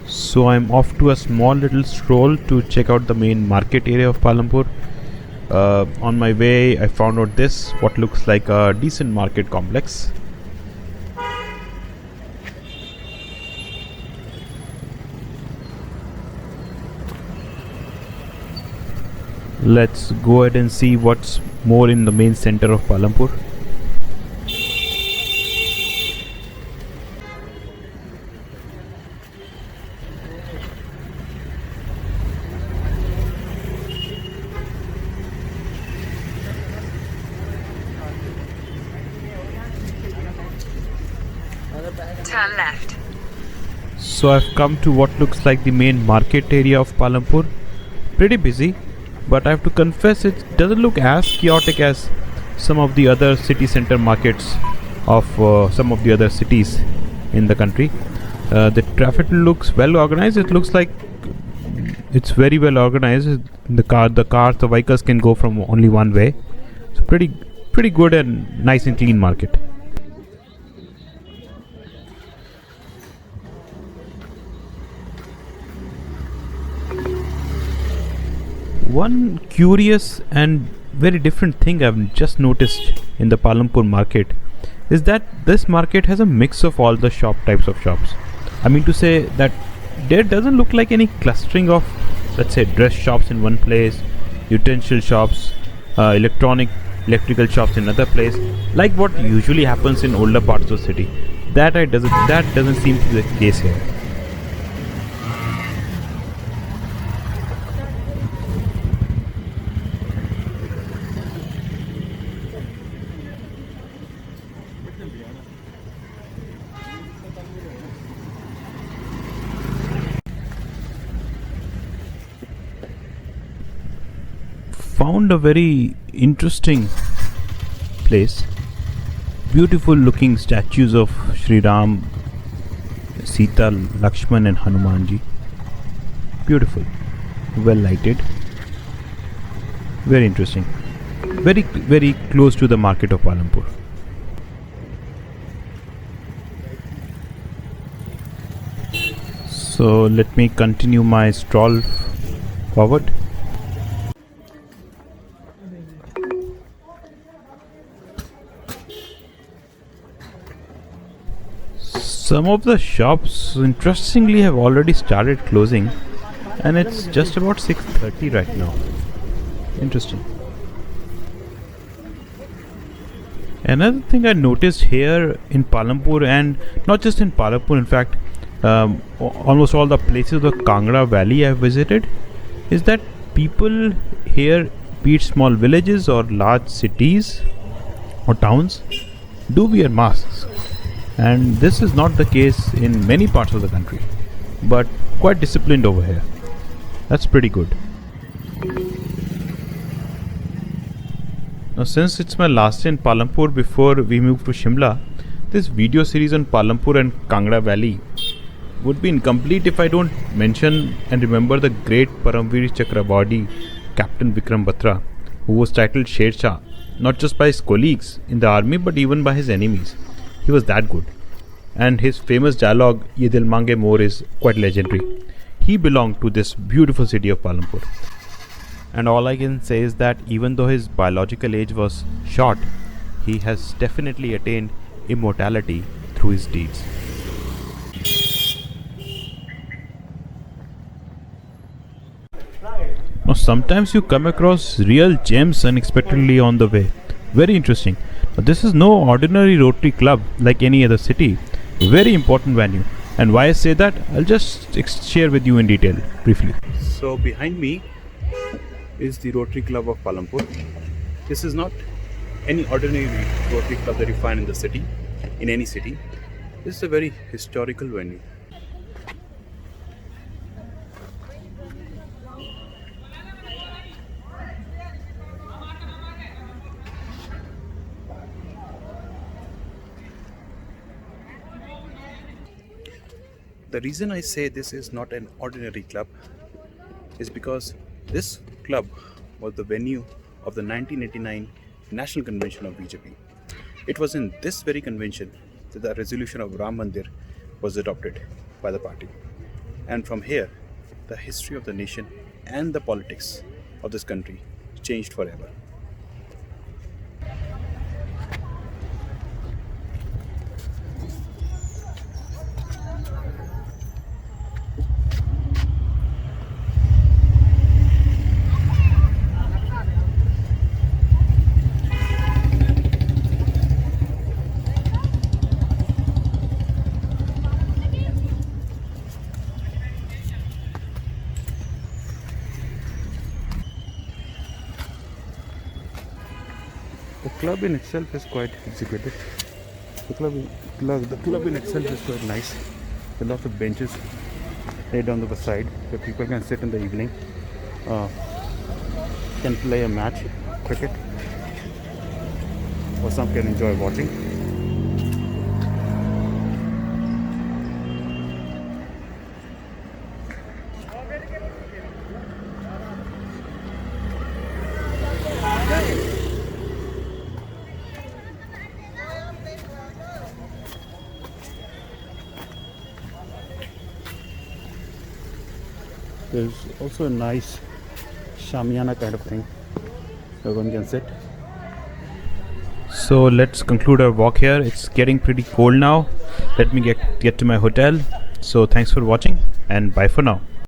So I'm off to a small little stroll to check out the main market area of Palampur. On my way, I found out this, what looks like a decent market complex. Let's go ahead and see what's more in the main center of Palampur. Turn left. So I've come to what looks like the main market area of Palampur. Pretty busy, but I have to confess it doesn't look as chaotic as some of the other city center markets of some of the other cities in the country. The traffic looks well organized. It looks like it's very well organized. The vehicles can go from only one way. So pretty good and nice and clean market. One curious and very different thing I've just noticed in the Palampur market is that this market has a mix of all the shop types of shops. I mean to say that there doesn't look like any clustering of, let's say, dress shops in one place, utensil shops, electrical shops in another place, like what usually happens in older parts of the city. That doesn't seem to be the case here. Found a very interesting place. Beautiful looking statues of Sri Ram, Sita, Lakshman, and Hanumanji. Beautiful, well lighted. Very interesting. Very close to the market of Palampur. So let me continue my stroll forward. Some of the shops, interestingly, have already started closing, and it's just about 6:30 right now. Interesting. Another thing I noticed here in Palampur, and not just in Palampur, in fact, almost all the places of the Kangra Valley I've visited, is that people here, be it small villages or large cities or towns, do wear masks. And this is not the case in many parts of the country, but quite disciplined over here. That's pretty good. Now, since it's my last day in Palampur before we move to Shimla, this video series on Palampur and Kangra Valley would be incomplete if I don't mention and remember the great Paramveer Chakravarti Captain Vikram Batra, who was titled Sher Shah, not just by his colleagues in the army but even by his enemies. He was that good. And his famous dialogue, Ye Dil Mange More, is quite legendary. He belonged to this beautiful city of Palampur. And all I can say is that even though his biological age was short, he has definitely attained immortality through his deeds. Now, sometimes you come across real gems unexpectedly on the way. Very interesting. Now, this is no ordinary Rotary Club like any other city. Very important venue. And why I say that, I'll just share with you in detail briefly. So, behind me is the Rotary Club of Palampur. This is not any ordinary Rotary Club that you find in the city, in any city. This is a very historical venue. The reason I say this is not an ordinary club is because this club was the venue of the 1989 National Convention of BJP. It was in this very convention that the resolution of Ram Mandir was adopted by the party. And from here, the history of the nation and the politics of this country changed forever. The club in itself is quite executive. The club in itself is quite nice. There are lots of benches laid down the side where people can sit in the evening, can play a match, cricket, or some can enjoy watching. There's also a nice shamiana kind of thing where one can sit. So let's conclude our walk here. It's getting pretty cold now. Let me get to my hotel. So thanks for watching and bye for now.